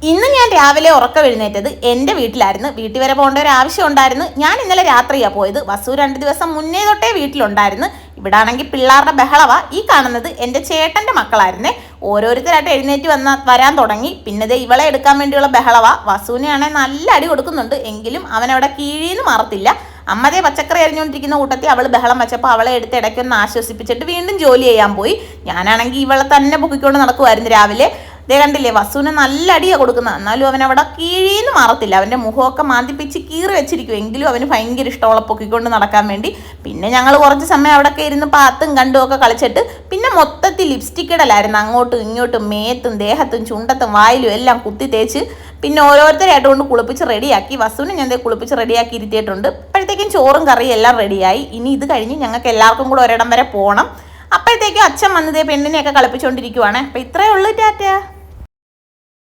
ഇന്ന് ഞാൻ രാവിലെ ഉറക്കം എഴുന്നേറ്റത് എൻ്റെ വീട്ടിലായിരുന്നു. വീട്ടിൽ വരെ പോകേണ്ട ഒരു ആവശ്യം ഉണ്ടായിരുന്നു. ഞാൻ ഇന്നലെ രാത്രിയാണ് പോയത്. വസു 2 ദിവസം മുന്നേ തൊട്ടേ വീട്ടിലുണ്ടായിരുന്നു. ഇവിടെ ആണെങ്കിൽ പിള്ളേരുടെ ബഹളവാ. ഈ കാണുന്നത് എൻ്റെ ചേട്ടൻ്റെ മക്കളായിരുന്നേ. ഓരോരുത്തരായിട്ട് എഴുന്നേറ്റ് വരാൻ തുടങ്ങി. പിന്നെ ഇവളെ എടുക്കാൻ വേണ്ടിയുള്ള ബഹളവാ. വസുവിനെയാണെങ്കിൽ നല്ല അടി കൊടുക്കുന്നുണ്ട്. എങ്കിലും അവനവിടെ കീഴീന്ന് മാറത്തില്ല. അമ്മതേ പച്ചക്കറി അരിഞ്ഞുകൊണ്ടിരിക്കുന്ന കൂട്ടത്തിൽ അവൾ ബഹളം വെച്ചപ്പോൾ അവളെ എടുത്ത് ഇടയ്ക്കൊന്ന് ആശ്വസിപ്പിച്ചിട്ട് വീണ്ടും ജോലി ചെയ്യാൻ പോയി. ഞാനാണെങ്കിൽ ഇവളെ തന്നെ പൊക്കിക്കൊണ്ട് നടക്കുമായിരുന്നു രാവിലെ. ഇതേ കണ്ടില്ലേ, വസുവിന് നല്ല അടിയാണ് കൊടുക്കുന്നത്. എന്നാലും അവൻ അവിടെ കീഴീന്ന് മാറത്തില്ല. അവൻ്റെ മുഖമൊക്കെ മാന്തിപ്പിച്ച് കീറി വെച്ചിരിക്കും. എങ്കിലും അവന് ഭയങ്കര ഇഷ്ടമുള്ള പൊക്കിക്കൊണ്ട് നടക്കാൻ വേണ്ടി. പിന്നെ ഞങ്ങൾ കുറച്ച് സമയം അവിടെയൊക്കെ ഇരുന്ന് പാത്തും കണ്ടും ഒക്കെ കളിച്ചിട്ട് പിന്നെ മൊത്തത്തിൽ ലിപ്സ്റ്റിക് ഇടലായിരുന്നു. അങ്ങോട്ടും ഇങ്ങോട്ടും മേത്തും ദേഹത്തും ചുണ്ടത്തും വായിലും എല്ലാം കുത്തി തേച്ച് പിന്നെ ഓരോരുത്തരായിട്ട് കൊണ്ട് കുളിപ്പിച്ച് റെഡിയാക്കി. വസുവിനെ ഞാൻ കുളിപ്പിച്ച് റെഡിയാക്കി ഇരുത്തിയിട്ടുണ്ട്. അപ്പോഴത്തേക്കും ചോറും കറിയും എല്ലാം റെഡിയായി. ഇനി ഇത് കഴിഞ്ഞ് ഞങ്ങൾക്ക് എല്ലാവർക്കും കൂടെ ഒരിടം വരെ പോകണം. അപ്പോഴത്തേക്കും അച്ഛൻ വന്നതേ പെണ്ണിനെയൊക്കെ കളിപ്പിച്ചുകൊണ്ടിരിക്കുവാണ്. അപ്പം ഇത്രയേ ഉള്ളൂ. ടാറ്റ.